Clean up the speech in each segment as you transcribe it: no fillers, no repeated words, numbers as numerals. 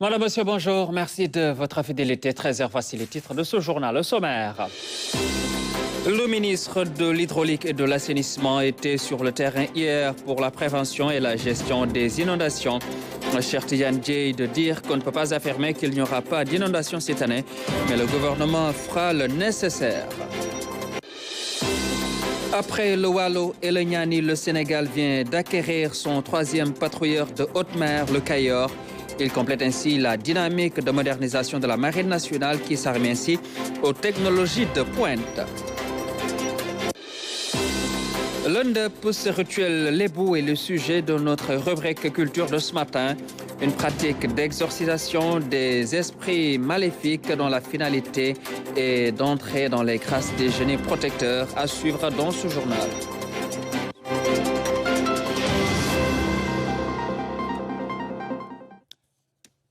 Madame, monsieur, bonjour. Merci de votre fidélité. 13h, voici les titres de ce journal. Le sommaire. Le ministre de l'Hydraulique et de l'Assainissement était sur le terrain hier pour la prévention et la gestion des inondations. Cher Tidiane Dièye de dire qu'on ne peut pas affirmer qu'il n'y aura pas d'inondation cette année, mais le gouvernement fera le nécessaire. Après le Wallo et le Niani, le Sénégal vient d'acquérir son troisième patrouilleur de haute mer, le Cayor. Il complète ainsi la dynamique de modernisation de la Marine nationale qui s'arme ainsi aux technologies de pointe. L'un ce rituel lébou est le sujet de notre rubrique culture de ce matin. Une pratique d'exorcisation des esprits maléfiques dont la finalité est d'entrer dans les grâces des génies protecteurs à suivre dans ce journal.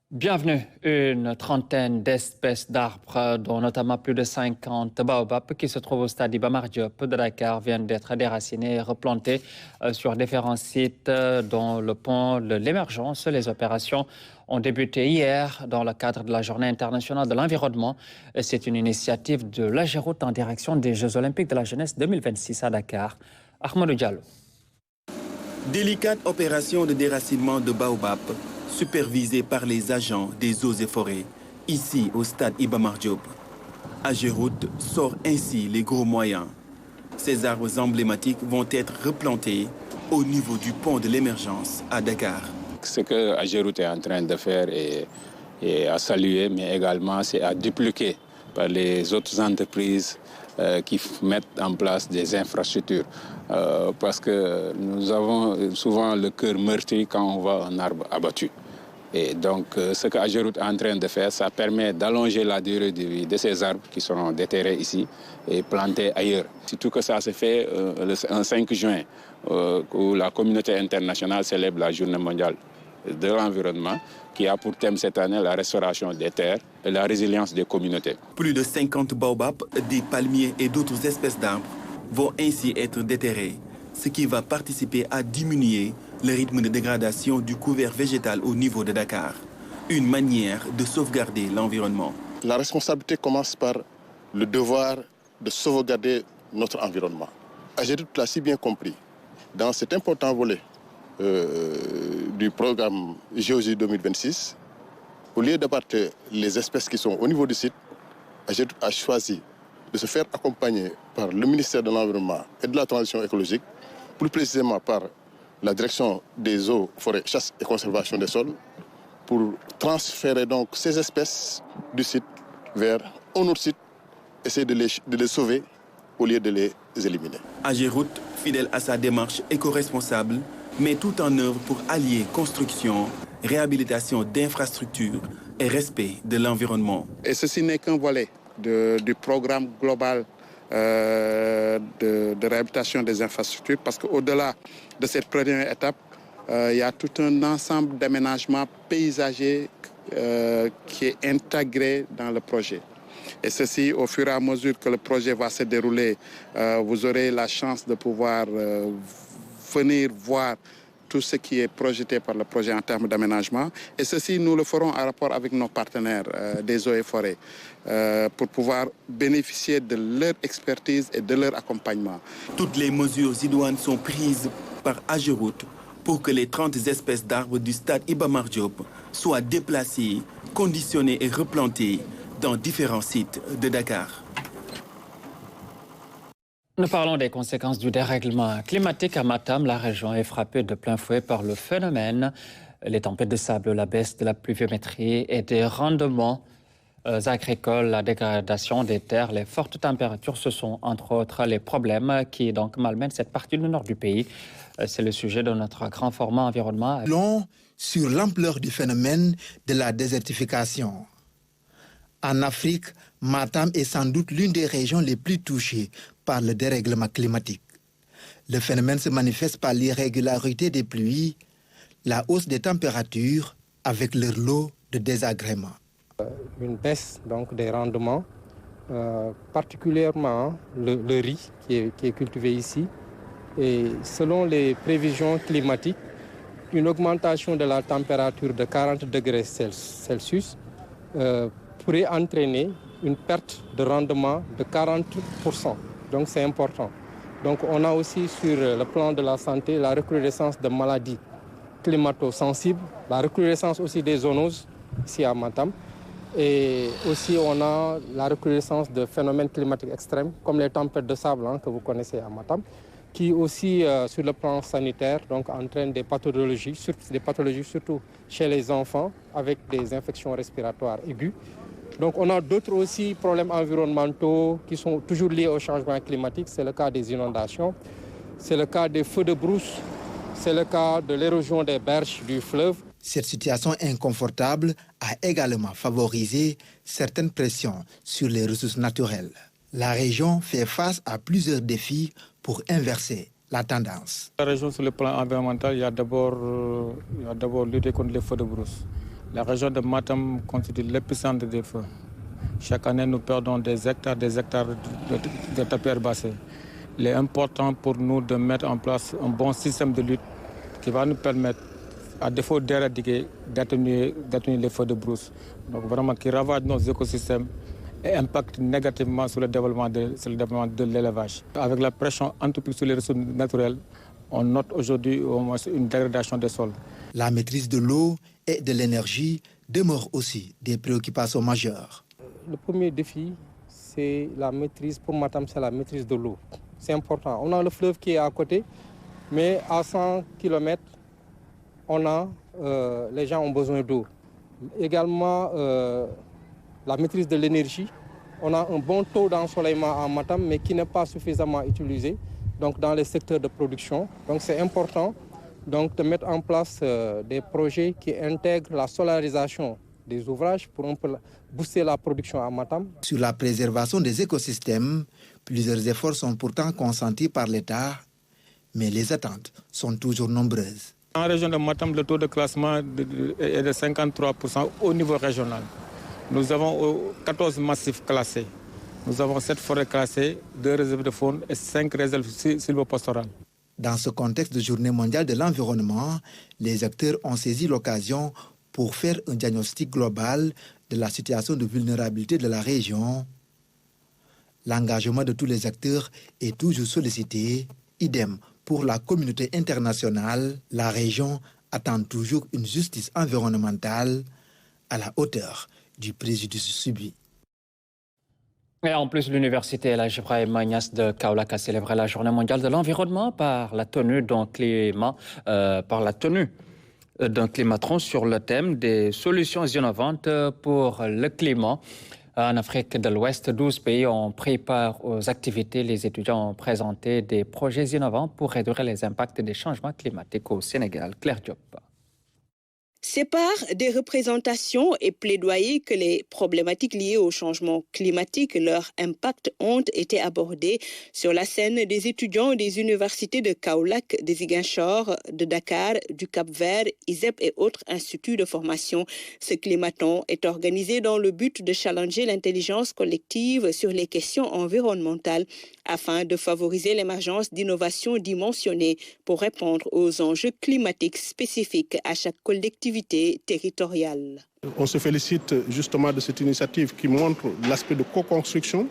Bienvenue. Une trentaine d'espèces d'arbres, dont notamment plus de 50 baobabs qui se trouvent au stade Iba Mar Diop de Dakar, viennent d'être déracinés et replantés sur différents sites, dont le pont de l'Émergence. Les opérations ont débuté hier dans le cadre de la Journée internationale de l'environnement. C'est une initiative de l'Ageroute en direction des Jeux olympiques de la jeunesse 2026 à Dakar. Ahmadou Diallo. Délicate opération de déracinement de baobab, supervisée par les agents des eaux et forêts, ici au stade Iba Mar Diop. Ageroute sort ainsi les gros moyens. Ces arbres emblématiques vont être replantés au niveau du pont de l'Émergence à Dakar. Ce que Ageroute est en train de faire est à saluer, mais également c'est à dupliquer par les autres entreprises qui mettent en place des infrastructures. Parce que nous avons souvent le cœur meurtri quand on voit un arbre abattu. Et donc, ce que Ageroute est en train de faire, ça permet d'allonger la durée de vie de ces arbres qui seront déterrés ici et plantés ailleurs. Surtout que ça se fait le 5 juin, où la communauté internationale célèbre la Journée mondiale de l'environnement, qui a pour thème cette année la restauration des terres et la résilience des communautés. Plus de 50 baobabs, des palmiers et d'autres espèces d'arbres vont ainsi être déterrés, ce qui va participer à diminuer le rythme de dégradation du couvert végétal au niveau de Dakar. Une manière de sauvegarder l'environnement. La responsabilité commence par le devoir de sauvegarder notre environnement. Ageroute l'a si bien compris. Dans cet important volet du programme Géologie 2026, au lieu d'abattre les espèces qui sont au niveau du site, Ageroute a choisi de se faire accompagner par le ministère de l'Environnement et de la Transition écologique, plus précisément par la direction des eaux, forêts, chasse et conservation des sols, pour transférer donc ces espèces du site vers un autre site, essayer de les sauver au lieu de les éliminer. Ageroute, fidèle à sa démarche éco-responsable, met tout en œuvre pour allier construction, réhabilitation d'infrastructures et respect de l'environnement. Et ceci n'est qu'un volet du programme global de réhabilitation des infrastructures, parce qu'au-delà de cette première étape, il y a tout un ensemble d'aménagements paysagers qui est intégré dans le projet. Et ceci, au fur et à mesure que le projet va se dérouler, vous aurez la chance de pouvoir venir voir tout ce qui est projeté par le projet en termes d'aménagement. Et ceci, nous le ferons en rapport avec nos partenaires des eaux et forêts pour pouvoir bénéficier de leur expertise et de leur accompagnement. Toutes les mesures idoines sont prises par Ageroute pour que les 30 espèces d'arbres du stade Iba Mar Diop soient déplacées, conditionnées et replantées dans différents sites de Dakar. Nous parlons des conséquences du dérèglement climatique à Matam. La région est frappée de plein fouet par le phénomène. Les tempêtes de sable, la baisse de la pluviométrie et des rendements agricoles, la dégradation des terres, les fortes températures, ce sont entre autres les problèmes qui donc malmènent cette partie du nord du pays. C'est le sujet de notre grand format environnement. Long sur l'ampleur du phénomène de la désertification. En Afrique, Matam est sans doute l'une des régions les plus touchées par le dérèglement climatique. Le phénomène se manifeste par l'irrégularité des pluies, la hausse des températures avec leur lot de désagréments. Une baisse donc des rendements, particulièrement le riz qui est cultivé ici. Et selon les prévisions climatiques, une augmentation de la température de 40 degrés Celsius pourrait entraîner une perte de rendement de 40%. Donc c'est important. Donc on a aussi sur le plan de la santé la recrudescence de maladies climato-sensibles, la recrudescence aussi des zoonoses ici à Matam. Et aussi on a la recrudescence de phénomènes climatiques extrêmes comme les tempêtes de sable que vous connaissez à Matam, qui aussi sur le plan sanitaire donc entraînent des pathologies surtout chez les enfants avec des infections respiratoires aiguës. Donc on a d'autres aussi problèmes environnementaux qui sont toujours liés au changement climatique. C'est le cas des inondations, c'est le cas des feux de brousse, c'est le cas de l'érosion des berges du fleuve. Cette situation inconfortable a également favorisé certaines pressions sur les ressources naturelles. La région fait face à plusieurs défis pour inverser la tendance. La région, sur le plan environnemental, il y a d'abord lutter contre les feux de brousse. La région de Matam constitue l'épicentre des feux. Chaque année, nous perdons des hectares de tapis herbacés. Il est important pour nous de mettre en place un bon système de lutte qui va nous permettre, à défaut d'éradiquer, d'atténuer les feux de brousse. Donc vraiment qui ravagent nos écosystèmes et impactent négativement sur le développement de l'élevage. Avec la pression anthropique sur les ressources naturelles, on note aujourd'hui au moins une dégradation des sols. La maîtrise de l'eau et de l'énergie demeurent aussi des préoccupations majeures. Le premier défi, c'est la maîtrise, pour Matam, c'est la maîtrise de l'eau. C'est important. On a le fleuve qui est à côté, mais à 100 km, les gens ont besoin d'eau. Également, la maîtrise de l'énergie. On a un bon taux d'ensoleillement à Matam, mais qui n'est pas suffisamment utilisé donc dans les secteurs de production. Donc c'est important de mettre en place des projets qui intègrent la solarisation des ouvrages pour un peu booster la production à Matam. Sur la préservation des écosystèmes, plusieurs efforts sont pourtant consentis par l'État, mais les attentes sont toujours nombreuses. En région de Matam, le taux de classement est de 53% au niveau régional. Nous avons 14 massifs classés. Nous avons 7 forêts classées, 2 réserves de faune et 5 réserves sylvopastorales. Dans ce contexte de Journée mondiale de l'environnement, les acteurs ont saisi l'occasion pour faire un diagnostic global de la situation de vulnérabilité de la région. L'engagement de tous les acteurs est toujours sollicité. Idem pour la communauté internationale. La région attend toujours une justice environnementale à la hauteur du préjudice subi. Et en plus, l'université El Hadj Ibrahima Niass de Kaolack a célébré la Journée mondiale de l'environnement par la tenue d'un climatron sur le thème des solutions innovantes pour le climat. En Afrique de l'Ouest, 12 pays ont pris part aux activités. Les étudiants ont présenté des projets innovants pour réduire les impacts des changements climatiques au Sénégal. Claire Diop. C'est par des représentations et plaidoyers que les problématiques liées au changement climatique, leur impact ont été abordés sur la scène des étudiants des universités de Kaolack, de Ziguinchor, de Dakar, du Cap-Vert, ISEP et autres instituts de formation. Ce climaton est organisé dans le but de challenger l'intelligence collective sur les questions environnementales afin de favoriser l'émergence d'innovations dimensionnées pour répondre aux enjeux climatiques spécifiques à chaque collectivité territoriale. On se félicite justement de cette initiative qui montre l'aspect de co-construction,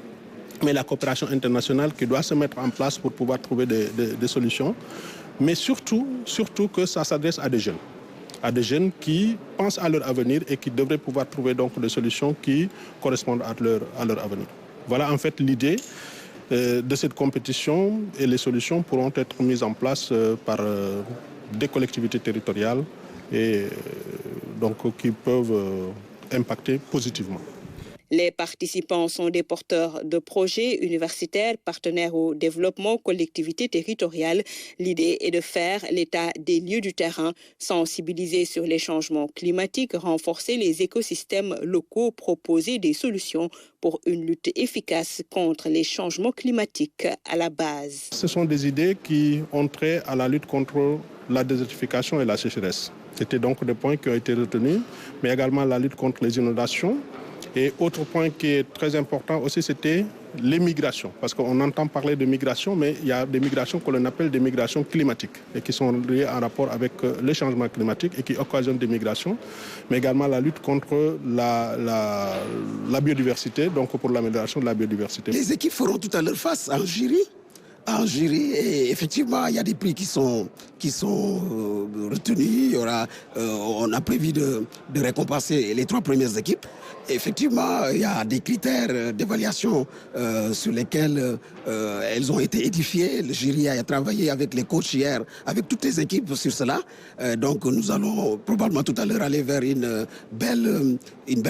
mais la coopération internationale qui doit se mettre en place pour pouvoir trouver des solutions. Mais surtout que ça s'adresse à des jeunes qui pensent à leur avenir et qui devraient pouvoir trouver donc des solutions qui correspondent à leur avenir. Voilà en fait l'idée de cette compétition, et les solutions pourront être mises en place par des collectivités territoriales et donc qui peuvent impacter positivement. Les participants sont des porteurs de projets universitaires, partenaires au développement, collectivités territoriales. L'idée est de faire l'état des lieux du terrain, sensibiliser sur les changements climatiques, renforcer les écosystèmes locaux, proposer des solutions pour une lutte efficace contre les changements climatiques à la base. Ce sont des idées qui ont trait à la lutte contre la désertification et la sécheresse. C'était donc des points qui ont été retenus, mais également la lutte contre les inondations. Et autre point qui est très important aussi, c'était les migrations, parce qu'on entend parler de migration, mais il y a des migrations que l'on appelle des migrations climatiques et qui sont liées en rapport avec les changements climatiques et qui occasionnent des migrations, mais également la lutte contre la biodiversité, donc pour l'amélioration de la biodiversité. Les équipes feront tout à l'heure face à un jury. Et effectivement, il y a des prix qui sont retenus. Il y aura, on a prévu de récompenser les 3 premières équipes. Et effectivement, il y a des critères d'évaluation sur lesquels elles ont été édifiées. Le jury a travaillé avec les coachs hier, avec toutes les équipes sur cela. Donc nous allons probablement tout à l'heure aller vers une belle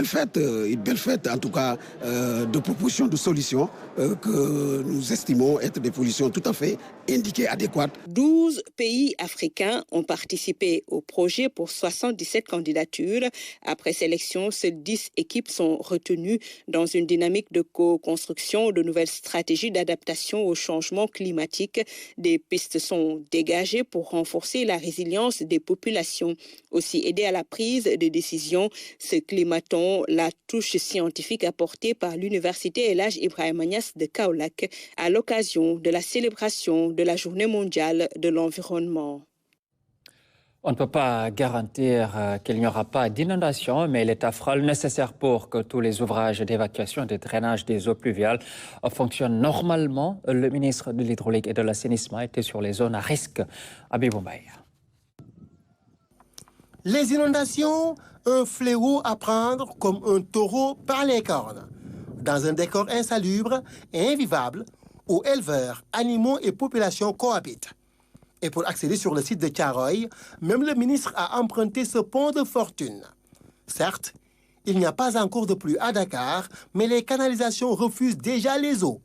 fête en tout cas de propositions de solutions que nous estimons être des positions tout à fait indiquées, adéquates. 12 pays africains ont participé au projet pour 77 candidatures. Après sélection, seules 10 équipes sont retenues dans une dynamique de co-construction de nouvelles stratégies d'adaptation au changement climatique. Des pistes sont dégagées pour renforcer la résilience des populations, aussi aider à la prise de décisions. Ce climaton, la touche scientifique apportée par l'Université El Hadj Ibrahima Niass de Kaolack à l'occasion de la célébration de la Journée mondiale de l'environnement. On ne peut pas garantir qu'il n'y aura pas d'inondation, mais l'État fera le nécessaire pour que tous les ouvrages d'évacuation et de drainage des eaux pluviales fonctionnent normalement. Le ministre de l'Hydraulique et de l'Assainissement était sur les zones à risque à Bibombaï. Les inondations, un fléau à prendre comme un taureau par les cornes. Dans un décor insalubre et invivable, où éleveurs, animaux et populations cohabitent. Et pour accéder sur le site de Thiaroye, même le ministre a emprunté ce pont de fortune. Certes, il n'y a pas encore de pluie à Dakar, mais les canalisations refusent déjà les eaux.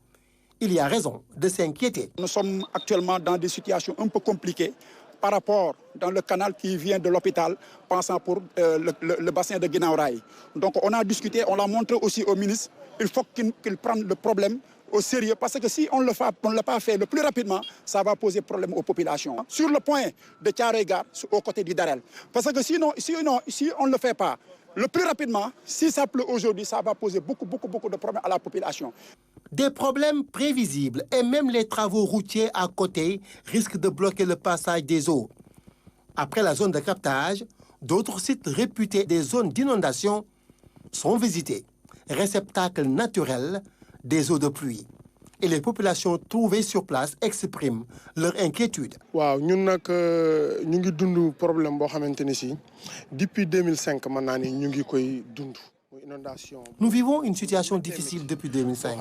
Il y a raison de s'inquiéter. Nous sommes actuellement dans des situations un peu compliquées par rapport dans le canal qui vient de l'hôpital, passant pour le bassin de Guinaw Rail. Donc on a discuté, on l'a montré aussi au ministre, il faut qu'il prenne le problème au sérieux, parce que si on ne l'a pas fait le plus rapidement, ça va poser problème aux populations. Sur le point de Thiaroye-Gare, aux côtés du Darel. Parce que sinon, si on ne le fait pas le plus rapidement, si ça pleut aujourd'hui, ça va poser beaucoup de problèmes à la population. Des problèmes prévisibles et même les travaux routiers à côté risquent de bloquer le passage des eaux. Après la zone de captage, d'autres sites réputés des zones d'inondation sont visités. Réceptacles naturels des eaux de pluie. Et les populations trouvées sur place expriment leur inquiétude. Waaw, ñun nak ñu ngi dund problème boo xamante ni si depuis 2005 mën naa ne ñu ngi koy dund. Nous vivons une situation difficile depuis 2005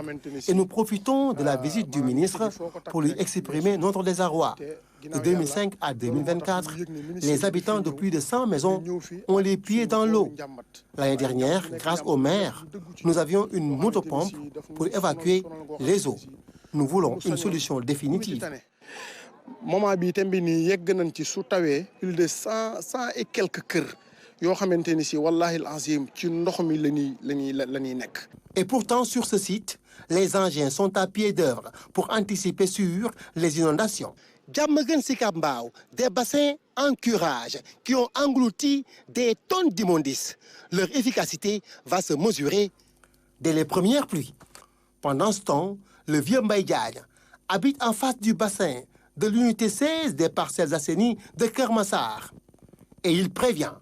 et nous profitons de la visite du ministre pour lui exprimer notre désarroi. De 2005 à 2024, les habitants de plus de 100 maisons ont les pieds dans l'eau. L'année dernière, grâce au maire, nous avions une motopompe pour évacuer les eaux. Nous voulons une solution définitive. Moment bi itam bi nii yegg nañ ci su tawee plus de 100 et quelques kër yoo xamante ni si wallahi al-azim ci ndox mi la ñuy nekk. Et pourtant, sur ce site, les engins sont à pied d'œuvre pour anticiper sur les inondations. Diamaguène Sicap Mbao, des bassins en curage qui ont englouti des tonnes d'immondices. Leur efficacité va se mesurer dès les premières pluies. Pendant ce temps, le vieux Mbaye Diagne habite en face du bassin de l'unité 16 des parcelles assainies de Keur Massar. Et il prévient.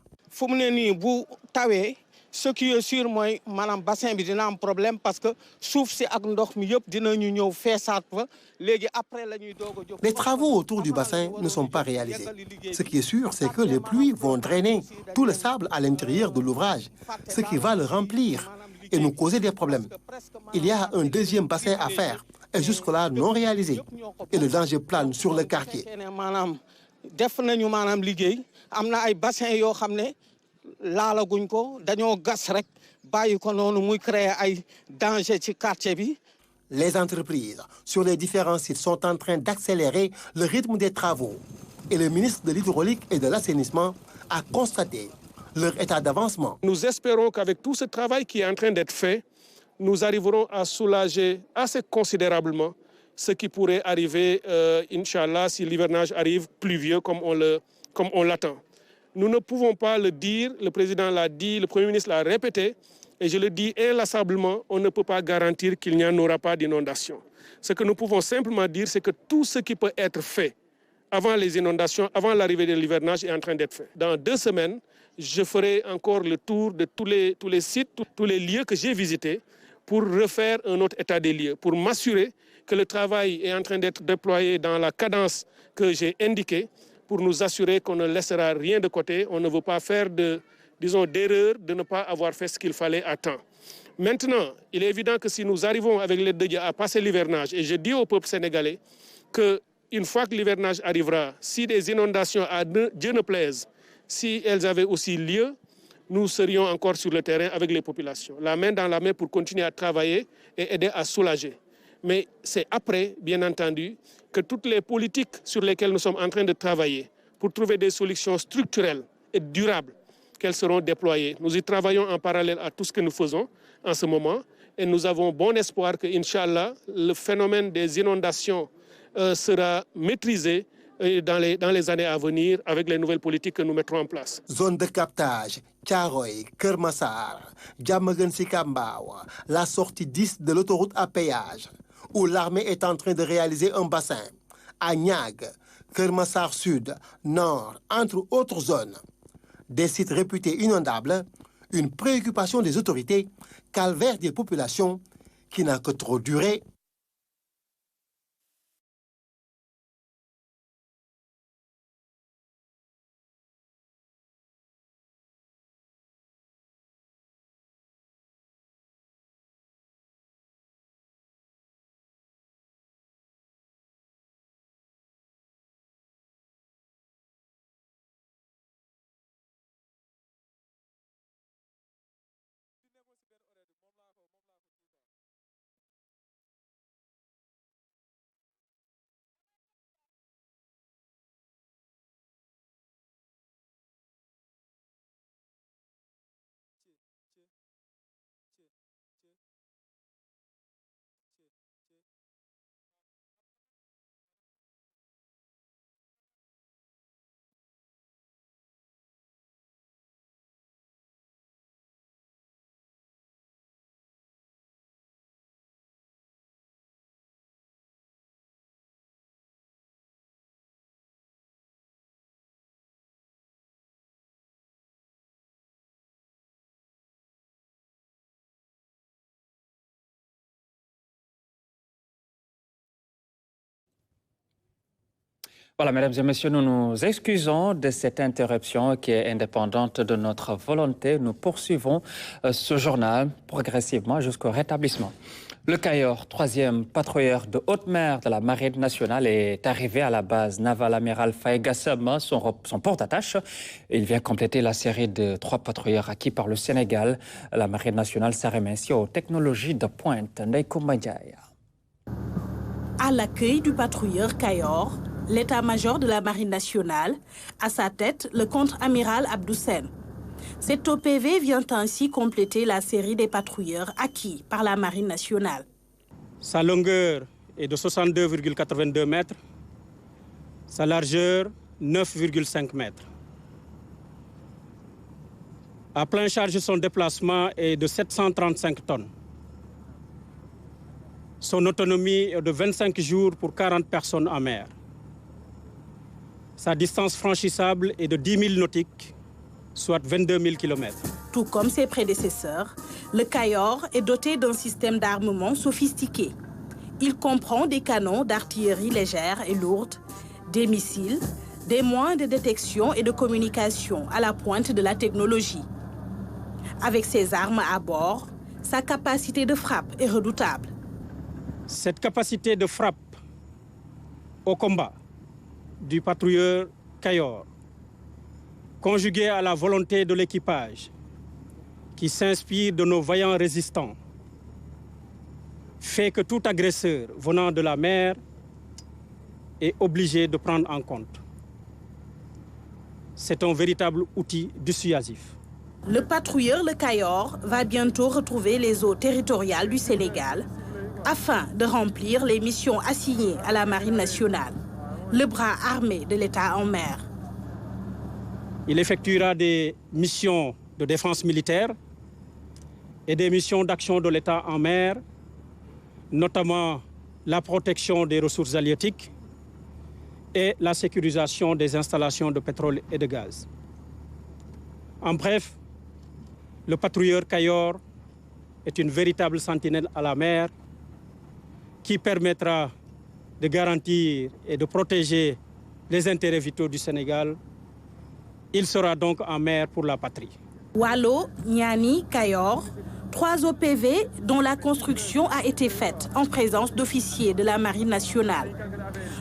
Ce qui est sûr, moi, madame bassin bi dina am problème parce que suuf si ak ndox mi yëpp dinañu ñëw feesaat fa léegi après la ñuy doog a jóg. Les travaux autour du bassin ne sont pas réalisés. Ce qui est sûr, c'est que les pluies vont drainer tout le sable à l'intérieur de l'ouvrage, ce qui va le remplir et nous causer des problèmes. Il y a un deuxième bassin à faire et jusque-là non réalisé. Et le danger plane sur le quartier. Def nañu maanaam liggéey am na ay bassin yoo xam ne laalaguñ ko dañoo gas rek bàyyi ko noonu muy créer ay danger ci quartier bi. Les entreprises sur les différents sites sont en train d'accélérer le rythme des travaux. Et le ministre de l'Hydraulique et de l'Assainissement a constaté leur état d'avancement. Nous espérons qu'avec tout ce travail qui est en train d'être fait, nous arriverons à soulager assez considérablement ce qui pourrait arriver, Inch'Allah, si l'hivernage arrive pluvieux comme on l'attend. Nous ne pouvons pas le dire, le président l'a dit, le Premier ministre l'a répété, Et je le dis inlassablement, on ne peut pas garantir qu'il n'y en aura pas d'inondation. Ce que nous pouvons simplement dire, c'est que tout ce qui peut être fait avant les inondations, avant l'arrivée de l'hivernage, est en train d'être fait. Dans 2 semaines, je ferai encore le tour de tous les sites, tous les lieux que j'ai visités pour refaire un autre état des lieux, pour m'assurer que le travail est en train d'être déployé dans la cadence que j'ai indiquée, pour nous assurer qu'on ne laissera rien de côté. On ne veut pas faire d'erreur de ne pas avoir fait ce qu'il fallait à temps. Maintenant, il est évident que si nous arrivons avec l'aide de Dieu à passer l'hivernage, et je dis au peuple sénégalais qu'une fois que l'hivernage arrivera, si des inondations à Dieu ne plaise, si elles avaient aussi lieu, nous serions encore sur le terrain avec les populations, la main dans la main pour continuer à travailler et aider à soulager. Mais c'est après, bien entendu, que toutes les politiques sur lesquelles nous sommes en train de travailler pour trouver des solutions structurelles et durables, qu'elles seront déployées. Nous y travaillons en parallèle à tout ce que nous faisons en ce moment et nous avons bon espoir que, Inch'Allah, le phénomène des inondations sera maîtrisé dans les années à venir avec les nouvelles politiques que nous mettrons en place. Zone de captage, Thiaroye, Keur Massar, Diamaguène Sicap Mbao, la sortie 10 de l'autoroute à péage, où l'armée est en train de réaliser un bassin. À Niag, Keur Massar Sud, Nord, entre autres zones. Des sites réputés inondables, une préoccupation des autorités, calvaire des populations qui n'a que trop duré. Voilà, mesdames et messieurs, nous nous excusons de cette interruption qui est indépendante de notre volonté. Nous poursuivons ce journal progressivement jusqu'au rétablissement. Le Cayor, 3e patrouilleur de haute mer de la Marine nationale, est arrivé à la base navale amiral Faye Gassama, son port-d'attache. Il vient compléter la série de 3 patrouilleurs acquis par le Sénégal. La Marine nationale s'arrête ainsi aux technologies de pointe. À l'accueil du patrouilleur Cayor, l'état-major de la Marine nationale, à sa tête, le contre-amiral Abdou Sène. Cet OPV vient ainsi compléter la série des patrouilleurs acquis par la Marine nationale. Sa longueur est de 62,82 mètres, sa largeur 9,5 mètres. À plein charge, son déplacement est de 735 tonnes. Son autonomie est de 25 jours pour 40 personnes en mer. Sa distance franchissable est de 10 000 nautiques, soit 22 000 km. Tout comme ses prédécesseurs, le Cayor est doté d'un système d'armement sophistiqué. Il comprend des canons d'artillerie légère et lourde, des missiles, des moyens de détection et de communication à la pointe de la technologie. Avec ses armes à bord, sa capacité de frappe est redoutable. Cette capacité de frappe au combat du patrouilleur Cayor, conjuguée à la volonté de l'équipage, qui s'inspire de nos vaillants résistants, fait que tout agresseur venant de la mer est obligé de prendre en compte. C'est un véritable outil dissuasif. Le patrouilleur Le Cayor va bientôt retrouver les eaux territoriales du Sénégal afin de remplir les missions assignées à la Marine nationale, le bras armé de l'État en mer. Il effectuera des missions de défense militaire et des missions d'action de l'État en mer, notamment la protection des ressources halieutiques et la sécurisation des installations de pétrole et de gaz. En bref, le patrouilleur Kayor est une véritable sentinelle à la mer qui permettra de garantir et de protéger les intérêts vitaux du Sénégal. Il sera donc en mer pour la patrie. Wallo, Niani, Kayor, 3 OPV dont la construction a été faite en présence d'officiers de la Marine nationale.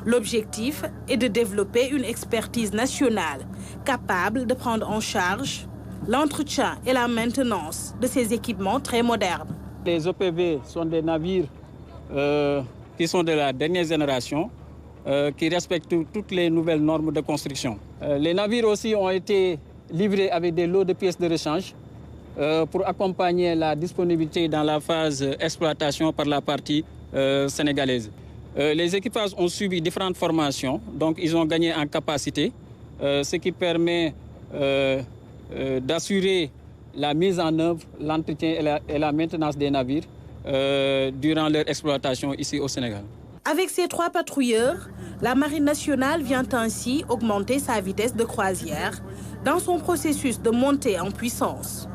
L'objectif est de développer une expertise nationale capable de prendre en charge l'entretien et la maintenance de ces équipements très modernes. Les OPV sont des navires qui sont de la dernière génération, qui respectent toutes les nouvelles normes de construction. Les navires aussi ont été livrés avec des lots de pièces de rechange pour accompagner la disponibilité dans la phase exploitation par la partie sénégalaise. Les équipages ont suivi différentes formations, donc ils ont gagné en capacité, ce qui permet d'assurer la mise en œuvre, l'entretien et la maintenance des navires durant leur exploitation ici au Sénégal. Avec ces 3 patrouilleurs, la Marine nationale vient ainsi augmenter sa vitesse de croisière dans son processus de montée en puissance.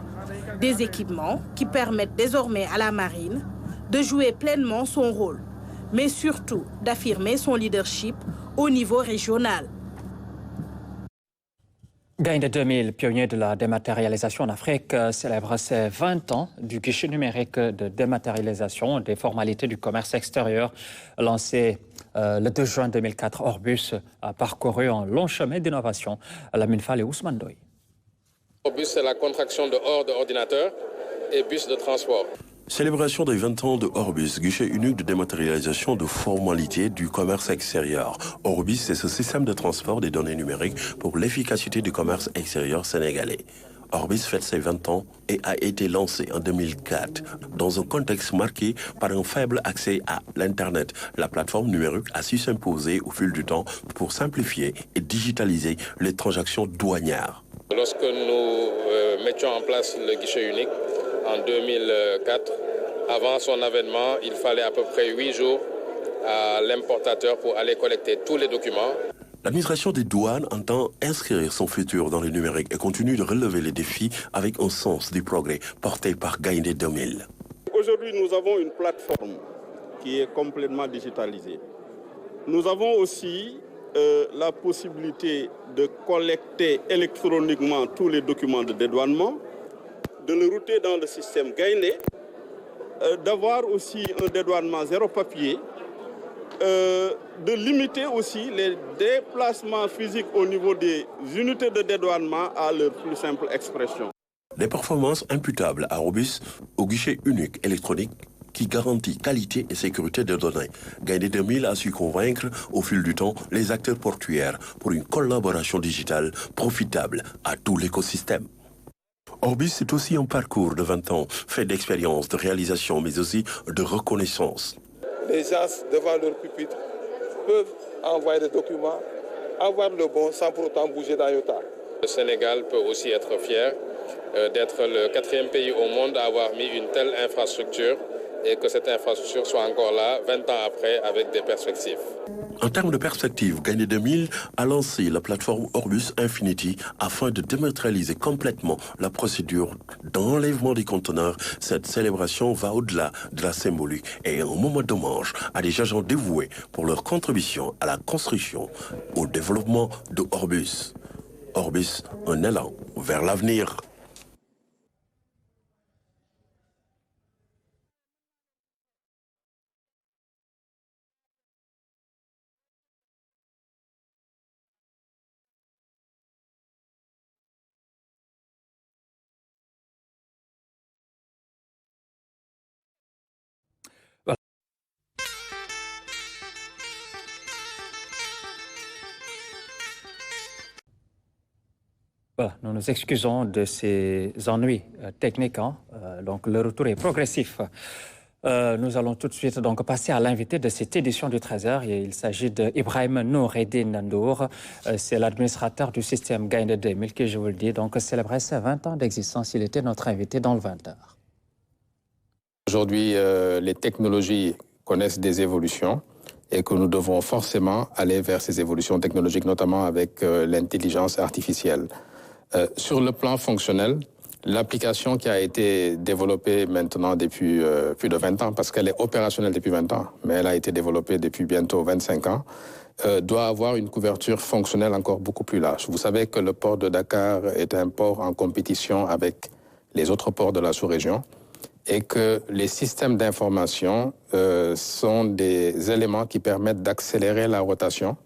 Des équipements qui permettent désormais à la Marine de jouer pleinement son rôle, mais surtout d'affirmer son leadership au niveau régional. Gaïndé 2000, pionnier de la dématérialisation en Afrique, célèbre ses 20 ans du guichet numérique de dématérialisation des formalités du commerce extérieur. Lancé le 2 juin 2004, Orbus a parcouru un long chemin d'innovation. Lamine Fall et Ousmane Doy. Orbus, c'est la contraction de hors de ordinateur et bus de transport. Célébration des 20 ans de Orbus, guichet unique de dématérialisation de formalités du commerce extérieur. Orbus, c'est ce système de transport des données numériques pour l'efficacité du commerce extérieur sénégalais. Orbus fête ses 20 ans et a été lancé en 2004 dans un contexte marqué par un faible accès à l'Internet. La plateforme numérique a su s'imposer au fil du temps pour simplifier et digitaliser les transactions douanières. Lorsque nous mettions en place le guichet unique en 2004, avant son avènement, il fallait à peu près 8 jours à l'importateur pour aller collecter tous les documents. L'administration des douanes entend inscrire son futur dans le numérique et continue de relever les défis avec un sens du progrès porté par Gaïndé 2000. Aujourd'hui, nous avons une plateforme qui est complètement digitalisée. Nous avons aussi la possibilité de collecter électroniquement tous les documents de dédouanement, de le router dans le système Gaïndé, d'avoir aussi un dédouanement zéro papier, de limiter aussi les déplacements physiques au niveau des unités de dédouanement à leur plus simple expression. Des performances imputables à Orbus au guichet unique électronique qui garantit qualité et sécurité des données. Gaïndé 2000 a su convaincre au fil du temps les acteurs portuaires pour une collaboration digitale profitable à tout l'écosystème. Orbus, c'est aussi un parcours de 20 ans, fait d'expérience, de réalisation, mais aussi de reconnaissance. Les gens devant leur pupitre peuvent envoyer des documents, avoir le bon sans pour autant bouger d'IOTA. Le Sénégal peut aussi être fier d'être le 4e pays au monde à avoir mis une telle infrastructure et que cette infrastructure soit encore là 20 ans après avec des perspectives. En termes de perspectives, Gaïndé 2000 a lancé la plateforme Orbus Infinity afin de dématérialiser complètement la procédure d'enlèvement des conteneurs. Cette célébration va au-delà de la symbolique et est un moment d'hommage à des agents dévoués pour leur contribution à la construction, au développement de Orbus. Orbus, un élan vers l'avenir. Voilà, nous nous excusons de ces ennuis techniques. Donc le retour est progressif. Nous allons tout de suite donc passer à l'invité de cette édition du 13h. Et il s'agit d'Ibrahim Noureddine Ndour. C'est l'administrateur du système Gaïndé 2000 qui, je vous le dis, donc célébrait ses 20 ans d'existence. Il était notre invité dans le 20h. Aujourd'hui, les technologies connaissent des évolutions et que nous devons forcément aller vers ces évolutions technologiques, notamment avec l'intelligence artificielle. Sur le plan fonctionnel, l'application qui a été développée maintenant depuis plus de 20 ans, parce qu'elle est opérationnelle depuis 20 ans, mais elle a été développée depuis bientôt 25 ans, doit avoir une couverture fonctionnelle encore beaucoup plus large. Vous savez que le port de Dakar est un port en compétition avec les autres ports de la sous-région et que les systèmes d'information sont des éléments qui permettent d'accélérer la rotation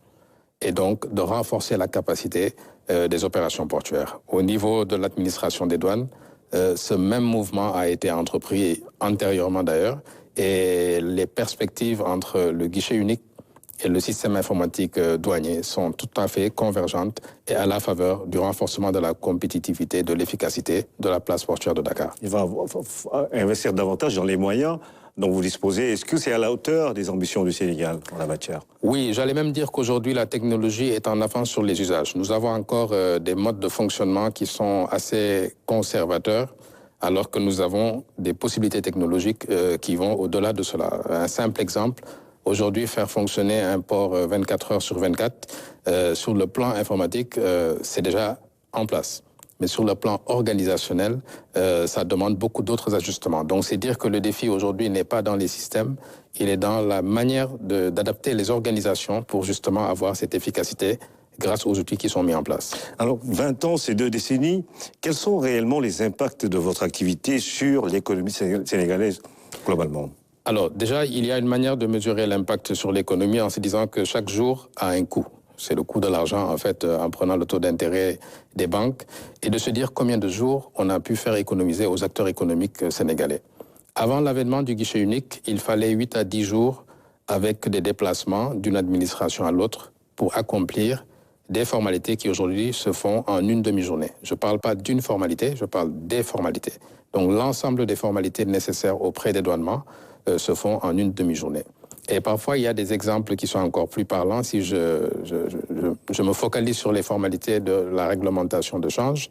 et donc de renforcer la capacité des opérations portuaires. Au niveau de l'administration des douanes, ce même mouvement a été entrepris antérieurement d'ailleurs et les perspectives entre le guichet unique et le système informatique douanier sont tout à fait convergentes et à la faveur du renforcement de la compétitivité, de l'efficacité de la place portuaire de Dakar. Il va investir davantage dans les moyens dont vous disposez. Est-ce que c'est à la hauteur des ambitions du Sénégal en la matière? Oui, j'allais même dire qu'aujourd'hui, la technologie est en avance sur les usages. Nous avons encore des modes de fonctionnement qui sont assez conservateurs, alors que nous avons des possibilités technologiques qui vont au-delà de cela. Un simple exemple, aujourd'hui, faire fonctionner un port 24 heures sur 24, sur le plan informatique, c'est déjà en place. Mais sur le plan organisationnel, ça demande beaucoup d'autres ajustements. Donc, c'est dire que le défi aujourd'hui n'est pas dans les systèmes, il est dans la manière d'adapter les organisations pour justement avoir cette efficacité grâce aux outils qui sont mis en place. Alors, 20 ans, ces 2 décennies, quels sont réellement les impacts de votre activité sur l'économie sénégalaise globalement? Alors, déjà, il y a une manière de mesurer l'impact sur l'économie en se disant que chaque jour a un coût. C'est le coût de l'argent, en fait, en prenant le taux d'intérêt des banques, et de se dire combien de jours on a pu faire économiser aux acteurs économiques sénégalais. Avant l'avènement du guichet unique, il fallait 8 à 10 jours avec des déplacements d'une administration à l'autre pour accomplir des formalités qui aujourd'hui se font en une demi-journée. Je ne parle pas d'une formalité, je parle des formalités. Donc l'ensemble des formalités nécessaires au pré-dédouanement se font en une demi-journée. Et parfois, il y a des exemples qui sont encore plus parlants. Si je me focalise sur les formalités de la réglementation de change,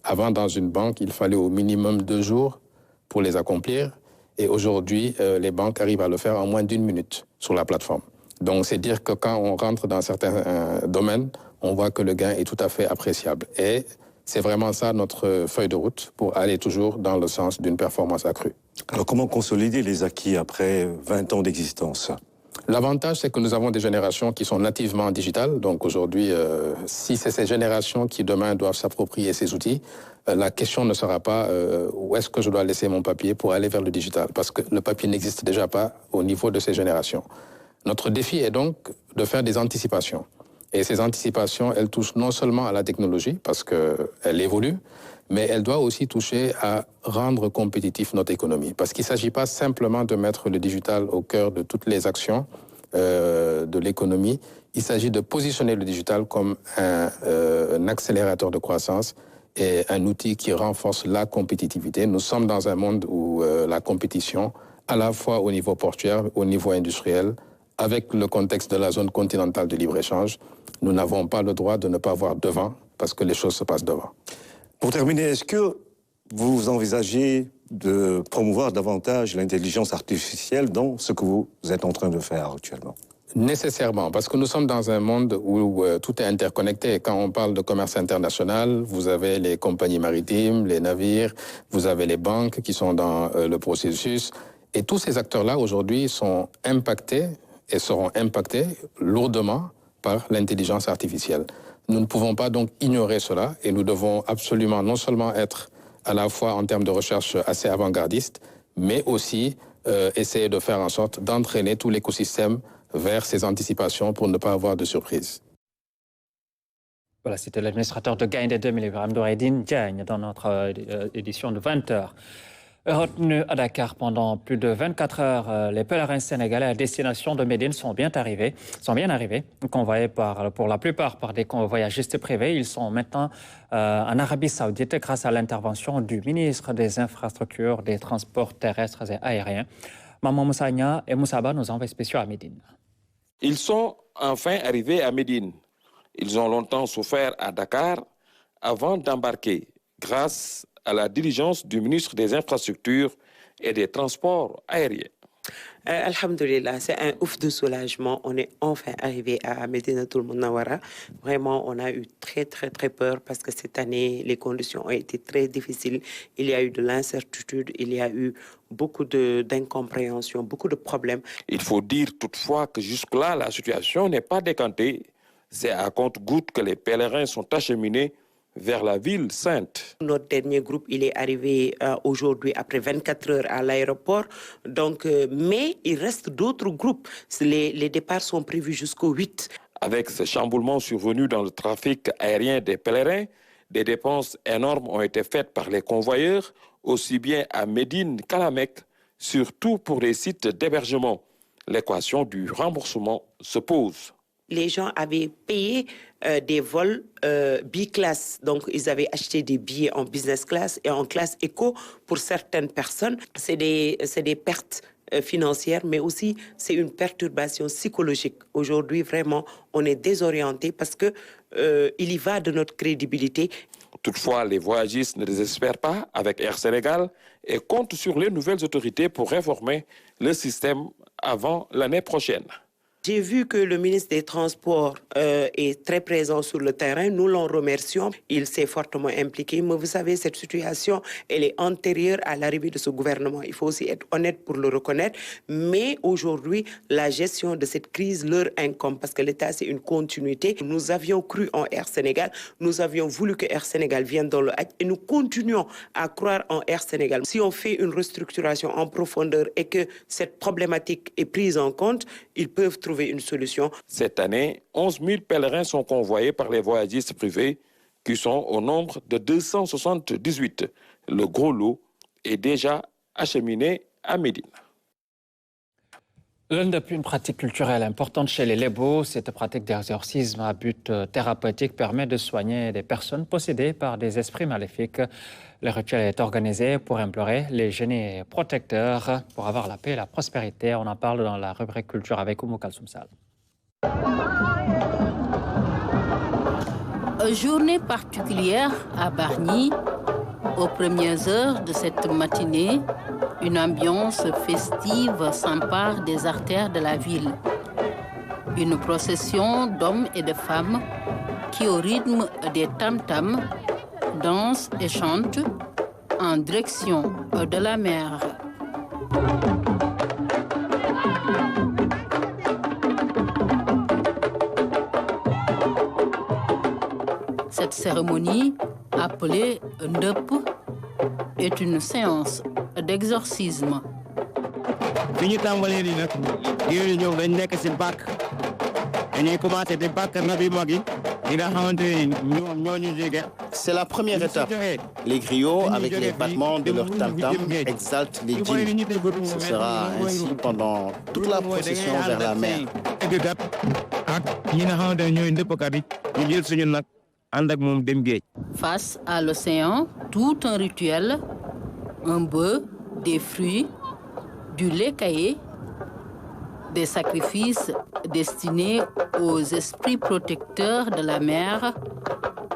avant, dans une banque, il fallait au minimum 2 jours pour les accomplir. Et aujourd'hui, les banques arrivent à le faire en moins d'1 minute sur la plateforme. Donc, c'est dire que quand on rentre dans certains domaines, on voit que le gain est tout à fait appréciable. Et c'est vraiment ça notre feuille de route pour aller toujours dans le sens d'une performance accrue. Alors comment consolider les acquis après 20 ans d'existence? L'avantage, c'est que nous avons des générations qui sont nativement digitales. Donc aujourd'hui, si c'est ces générations qui demain doivent s'approprier ces outils, la question ne sera pas où est-ce que je dois laisser mon papier pour aller vers le digital, parce que le papier n'existe déjà pas au niveau de ces générations. Notre défi est donc de faire des anticipations. Et ces anticipations, elles touchent non seulement à la technologie, parce qu'elle évolue, mais elle doit aussi toucher à rendre compétitif notre économie. Parce qu'il ne s'agit pas simplement de mettre le digital au cœur de toutes les actions de l'économie. Il s'agit de positionner le digital comme un accélérateur de croissance et un outil qui renforce la compétitivité. Nous sommes dans un monde où la compétition, à la fois au niveau portuaire, au niveau industriel, avec le contexte de la zone continentale de libre-échange, nous n'avons pas le droit de ne pas voir devant, parce que les choses se passent devant. Pour terminer, est-ce que vous envisagez de promouvoir davantage l'intelligence artificielle dans ce que vous êtes en train de faire actuellement? Nécessairement, parce que nous sommes dans un monde où tout est interconnecté. Quand on parle de commerce international, vous avez les compagnies maritimes, les navires, vous avez les banques qui sont dans le processus. Et tous ces acteurs-là, aujourd'hui, sont impactés et seront impactés lourdement par l'intelligence artificielle. Nous ne pouvons pas donc ignorer cela et nous devons absolument non seulement être à la fois en termes de recherche assez avant-gardiste, mais aussi essayer de faire en sorte d'entraîner tout l'écosystème vers ces anticipations pour ne pas avoir de surprises. Voilà, c'était l'administrateur de Gaïndé 2000, Ibrahim Doureddine Diagne, dans notre édition de 20h. Retenus à Dakar pendant plus de 24 heures, les pèlerins sénégalais à destination de Médine sont bien arrivés. Convoyés pour la plupart par des voyagistes privés. Ils sont maintenant en Arabie Saoudite grâce à l'intervention du ministre des Infrastructures, des Transports terrestres et aériens. Maman Moussagna et Moussaba, nos envoyés spéciaux à Médine. Ils sont enfin arrivés à Médine. Ils ont longtemps souffert à Dakar avant d'embarquer grâce à la diligence du ministre des Infrastructures et des transports aériens. Alhamdulillah, c'est un ouf de soulagement. On est enfin arrivé à Médinatoul Mounawara. Vraiment, on a eu très peur parce que cette année, les conditions ont été très difficiles. Il y a eu de l'incertitude, il y a eu beaucoup d'incompréhension, beaucoup de problèmes. Il faut dire toutefois que jusque-là, la situation n'est pas décantée. C'est à compte-gouttes que les pèlerins sont acheminés vers la ville sainte. Notre dernier groupe, il est arrivé aujourd'hui après 24 heures à l'aéroport. Donc, mais il reste d'autres groupes. Les départs sont prévus jusqu'au 8. Avec ce chamboulement survenu dans le trafic aérien des pèlerins, des dépenses énormes ont été faites par les convoyeurs, aussi bien à Médine qu'à la Mecque, surtout pour les sites d'hébergement. L'équation du remboursement se pose. Les gens avaient payé des vols bi-class. Donc, ils avaient acheté des billets en business class et en classe éco. Pour certaines personnes, c'est des pertes financières, mais aussi c'est une perturbation psychologique. Aujourd'hui, vraiment, on est désorienté parce que il y va de notre crédibilité. Toutefois, les voyagistes ne désespèrent pas avec Air Sénégal et comptent sur les nouvelles autorités pour réformer le système avant l'année prochaine. J'ai vu que le ministre des Transports est très présent sur le terrain. Nous l'en remercions. Il s'est fortement impliqué. Mais vous savez, cette situation, elle est antérieure à l'arrivée de ce gouvernement. Il faut aussi être honnête pour le reconnaître. Mais aujourd'hui, la gestion de cette crise leur incombe parce que l'État, c'est une continuité. Nous avions cru en Air Sénégal. Nous avions voulu que Air Sénégal vienne dans le Hajj et nous continuons à croire en Air Sénégal. Si on fait une restructuration en profondeur et que cette problématique est prise en compte, ils peuvent trouver une solution. Cette année, 11 000 pèlerins sont convoyés par les voyagistes privés qui sont au nombre de 278. Le gros lot est déjà acheminé à Médine. L'une des une pratique culturelle importante chez les Lébos, cette pratique d'exorcisme à but thérapeutique permet de soigner des personnes possédées par des esprits maléfiques. Le rituel est organisé pour implorer les génies protecteurs pour avoir la paix et la prospérité. On en parle dans la rubrique culture avec Oumou Kalsoum Sall. Journée particulière à Bargny. Aux premières heures de cette matinée, une ambiance festive s'empare des artères de la ville. Une procession d'hommes et de femmes qui, au rythme des tam-tams, dansent et chantent en direction de la mer. Cette cérémonie, appelée Ndep, est une séance d'exorcisme. C'est la première étape. Les griots, avec les battements de leur tam-tam, exaltent les djinns. Ce sera ainsi pendant toute la procession vers la mer. Face à l'océan, tout un rituel, un bœuf, des fruits, du lait caillé, des sacrifices destinés aux esprits protecteurs de la mer,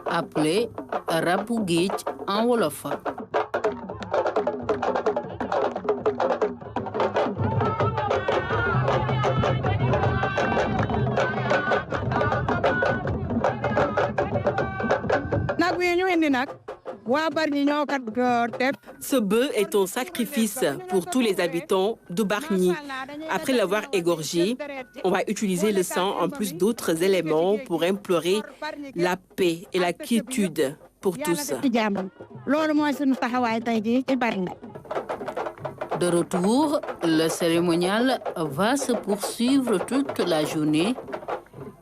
appelés Rabougej en Wolof. Ce bœuf est un sacrifice pour tous les habitants de Bargny. Après l'avoir égorgé, on va utiliser le sang en plus d'autres éléments pour implorer la paix et la quiétude pour tous. De retour, le cérémonial va se poursuivre toute la journée.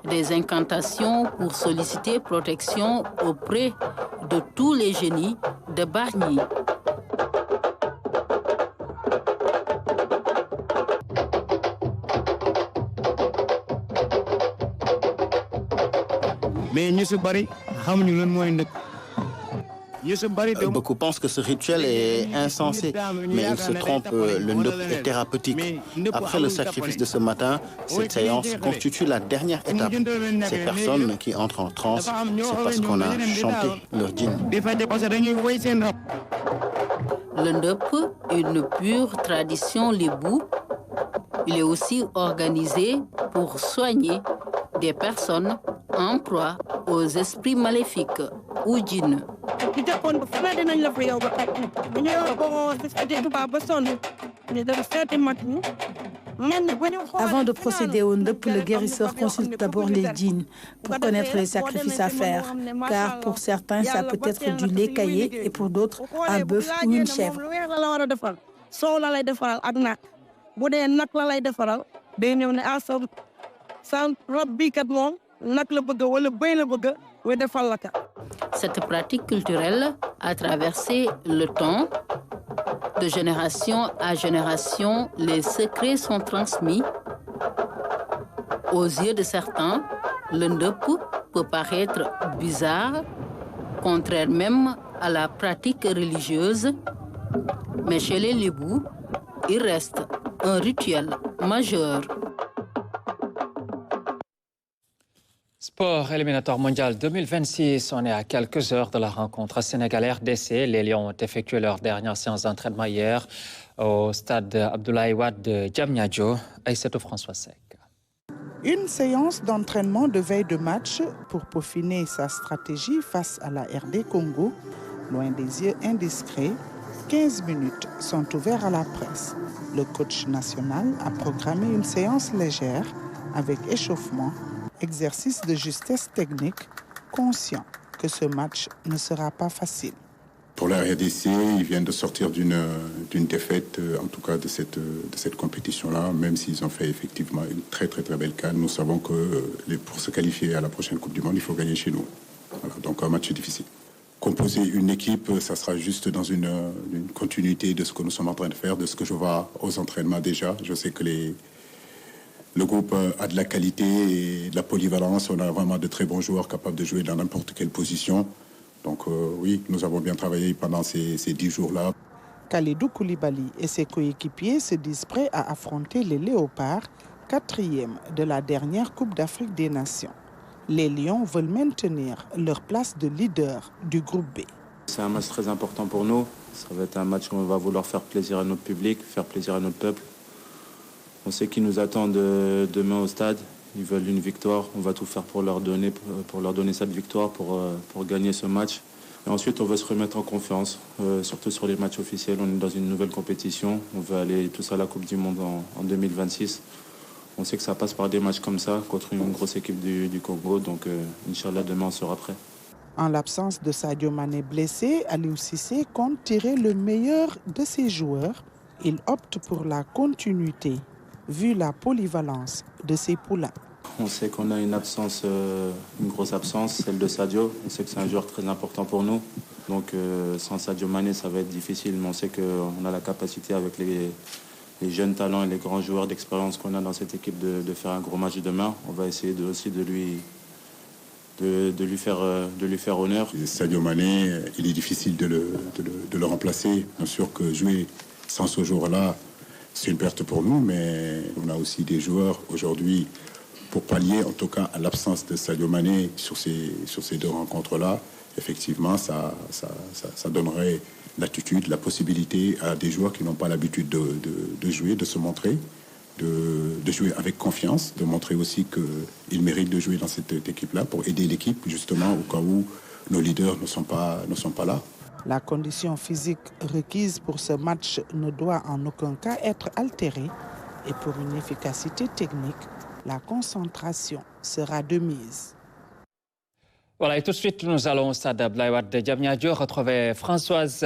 Des incantations pour solliciter protection auprès de tous les génies de Bargny. Beaucoup pensent que ce rituel est insensé, mais ils se trompent, le ndeup est thérapeutique. Après le sacrifice de ce matin, cette séance constitue la dernière étape. Ces personnes qui entrent en transe, c'est parce qu'on a chanté leur djinn. Le ndeup, une pure tradition lébou. Il est aussi organisé pour soigner des personnes en proie aux esprits maléfiques ou djinns. Avant de procéder au ndeup, le guérisseur consulte d'abord les djinns pour connaître les sacrifices à faire. Car pour certains, ça peut être du lait caillé et pour d'autres, un bœuf ou une chèvre. Cette pratique culturelle a traversé le temps. De génération à génération, les secrets sont transmis. Aux yeux de certains, le ndeup peut paraître bizarre, contraire même à la pratique religieuse. Mais chez les Lébou, il reste un rituel majeur. Sport éliminatoire mondial 2026, on est à quelques heures de la rencontre Sénégal-RDC. Les Lions ont effectué leur dernière séance d'entraînement hier au stade Abdoulaye Wade de Diamniadio. Aïssatou François Sec. Une séance d'entraînement de veille de match pour peaufiner sa stratégie face à la RD Congo. Loin des yeux indiscrets, 15 minutes sont ouverts à la presse. Le coach national a programmé une séance légère avec échauffement, exercice de justesse technique, conscient que ce match ne sera pas facile. Pour la RDC, ils viennent de sortir d'une défaite, en tout cas de cette compétition-là, même s'ils ont fait effectivement une très belle CAN. Nous savons que pour se qualifier à la prochaine Coupe du Monde, il faut gagner chez nous. Voilà, donc un match difficile. Composer une équipe, ça sera juste dans une continuité de ce que nous sommes en train de faire, de ce que je vois aux entraînements déjà. Je sais que le groupe a de la qualité et de la polyvalence. On a vraiment de très bons joueurs capables de jouer dans n'importe quelle position. Donc oui, nous avons bien travaillé pendant ces 10 jours-là. Kalidou Koulibaly et ses coéquipiers se disent prêts à affronter les Léopards, 4e de la dernière Coupe d'Afrique des Nations. Les Lions veulent maintenir leur place de leader du groupe B. C'est un match très important pour nous. Ça va être un match où on va vouloir faire plaisir à notre public, faire plaisir à notre peuple. On sait qu'ils nous attendent demain au stade. Ils veulent une victoire. On va tout faire pour leur donner cette victoire, pour gagner ce match. Et ensuite, on va se remettre en confiance, surtout sur les matchs officiels. On est dans une nouvelle compétition. On va aller tous à la Coupe du Monde en 2026. On sait que ça passe par des matchs comme ça, contre une grosse équipe du Congo. Donc, Inch'Allah, demain, on sera prêt. En l'absence de Sadio Mané blessé, Aliou Cissé compte tirer le meilleur de ses joueurs. Il opte pour la continuité, vu la polyvalence de ses poulains. On sait qu'on a une grosse absence, celle de Sadio. On sait que c'est un joueur très important pour nous. Donc sans Sadio Mané, ça va être difficile. Mais on sait qu'on a la capacité avec les jeunes talents et les grands joueurs d'expérience qu'on a dans cette équipe de faire un gros match demain. On va essayer aussi de lui faire honneur. Sadio Mané, il est difficile de le remplacer. Bien sûr que jouer sans ce joueur-là, c'est une perte pour nous, mais on a aussi des joueurs aujourd'hui pour pallier, en tout cas, à l'absence de Sadio Mané sur ces 2 rencontres-là. Effectivement, ça donnerait l'attitude, la possibilité à des joueurs qui n'ont pas l'habitude de jouer, de se montrer, de jouer avec confiance, de montrer aussi qu'ils méritent de jouer dans cette équipe-là pour aider l'équipe, justement, au cas où nos leaders ne sont pas là. La condition physique requise pour ce match ne doit en aucun cas être altérée et pour une efficacité technique, la concentration sera de mise. Voilà, et tout de suite, nous allons au stade Abdoulaye Wade de Diamniadio retrouver Françoise.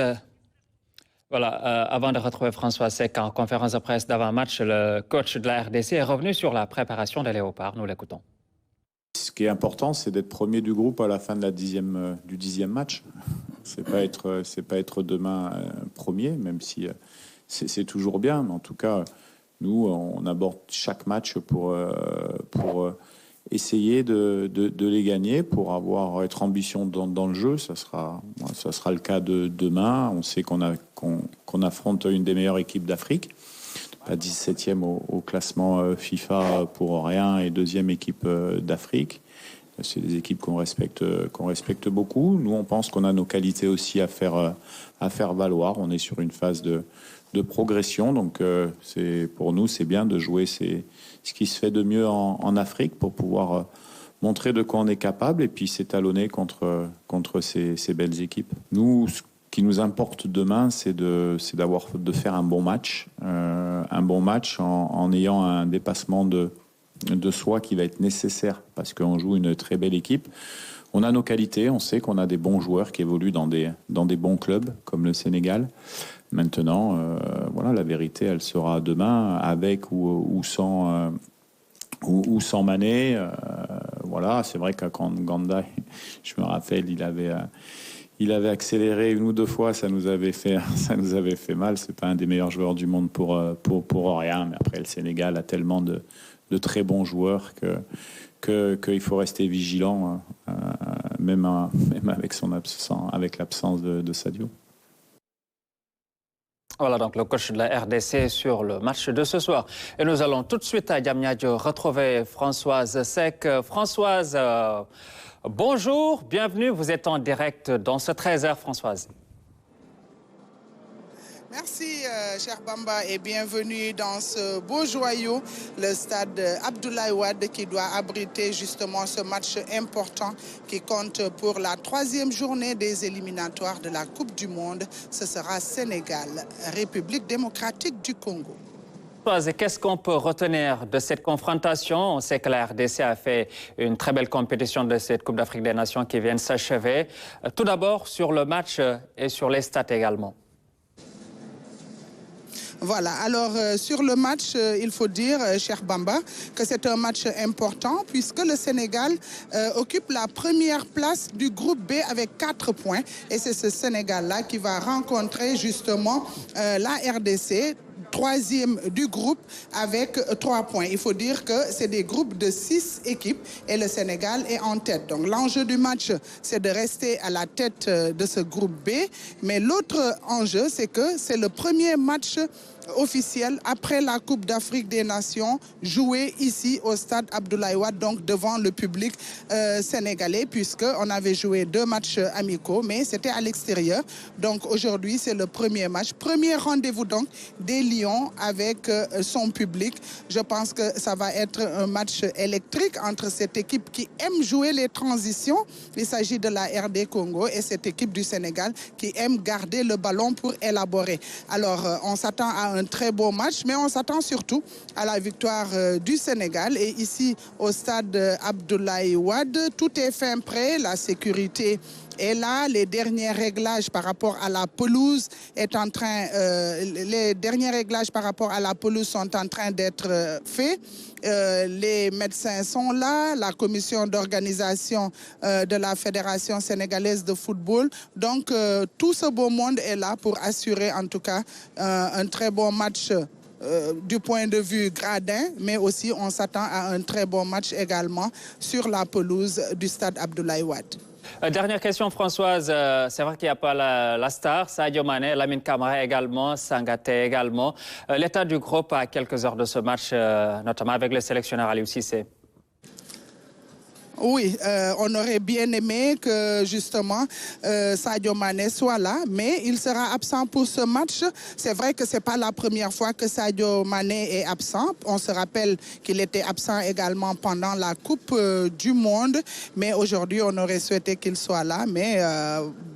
Avant de retrouver Françoise Sec en conférence de presse d'avant-match, le coach de la RDC est revenu sur la préparation des Léopards. Nous l'écoutons. Ce qui est important, c'est d'être premier du groupe à la fin de du 10e match. C'est pas être demain premier, même si c'est toujours bien. Mais en tout cas, nous, on aborde chaque match pour essayer de les gagner pour être ambition dans le jeu. Ça sera le cas de demain. On sait qu'on affronte une des meilleures équipes d'Afrique. Pas 17e au classement FIFA pour rien et deuxième équipe d'Afrique. C'est des équipes qu'on respecte beaucoup. Nous, on pense qu'on a nos qualités aussi à faire valoir. On est sur une phase de progression. Donc, pour nous, c'est bien de jouer ce qui se fait de mieux en Afrique pour pouvoir montrer de quoi on est capable et puis s'étalonner contre ces belles équipes. Nous, ce qui nous importe demain, c'est de faire un bon match. Un bon match en ayant un dépassement de soi qui va être nécessaire parce qu'on joue une très belle équipe. On a nos qualités, on sait qu'on a des bons joueurs qui évoluent dans des bons clubs comme le Sénégal. Maintenant, la vérité, elle sera demain avec ou sans Mané. C'est vrai qu'à Ganda, je me rappelle, il avait accéléré une ou deux fois, ça nous avait fait mal. C'est pas un des meilleurs joueurs du monde pour rien. Mais après, le Sénégal a tellement de très bons joueurs qu'il faut rester vigilant, même avec l'absence de Sadio. Voilà donc le coach de la RDC sur le match de ce soir. Et nous allons tout de suite à Diamniadio retrouver Françoise Seck. Françoise, bonjour, bienvenue. Vous êtes en direct dans ce 13h, Françoise. Merci, cher Bamba, et bienvenue dans ce beau joyau, le stade Abdoulaye Wade, qui doit abriter justement ce match important qui compte pour la 3e journée des éliminatoires de la Coupe du Monde. Ce sera Sénégal, République démocratique du Congo. Qu'est-ce qu'on peut retenir de cette confrontation? On sait que la RDC a fait une très belle compétition de cette Coupe d'Afrique des Nations qui vient de s'achever. Tout d'abord sur le match et sur les stats également. Voilà, alors sur le match, il faut dire, cher Bamba, que c'est un match important puisque le Sénégal occupe la première place du groupe B avec 4 points. Et c'est ce Sénégal-là qui va rencontrer justement la RDC, 3e du groupe avec 3 points. Il faut dire que c'est des groupes de 6 équipes et le Sénégal est en tête. Donc l'enjeu du match, c'est de rester à la tête de ce groupe B. Mais l'autre enjeu, c'est que c'est le premier match officiel après la Coupe d'Afrique des Nations jouée ici au stade Abdoulaye Wade, donc devant le public sénégalais, puisqu'on avait joué 2 matchs amicaux, mais c'était à l'extérieur. Donc aujourd'hui, c'est le premier match. Premier rendez-vous donc des Lions avec son public. Je pense que ça va être un match électrique entre cette équipe qui aime jouer les transitions, il s'agit de la RD Congo, et cette équipe du Sénégal qui aime garder le ballon pour élaborer. Alors, on s'attend à un très beau match, mais on s'attend surtout à la victoire du Sénégal. Et ici, au stade Abdoulaye Wade, tout est fin prêt, la sécurité est là, les derniers réglages par rapport à la pelouse sont en train d'être faits. Les médecins sont là, la commission d'organisation de la Fédération sénégalaise de football. Donc, tout ce beau monde est là pour assurer en tout cas un très bon match du point de vue gradin, mais aussi on s'attend à un très bon match également sur la pelouse du stade Abdoulaye Wade. Dernière question, Françoise. C'est vrai qu'il n'y a pas la star, Sadio Mané, Lamine Camara également, Sangaté également. L'état du groupe à quelques heures de ce match, notamment avec le sélectionneur Aliou Cissé. Oui, on aurait bien aimé que justement Sadio Mané soit là, mais il sera absent pour ce match. C'est vrai que ce n'est pas la première fois que Sadio Mané est absent. On se rappelle qu'il était absent également pendant la Coupe du Monde, mais aujourd'hui on aurait souhaité qu'il soit là, mais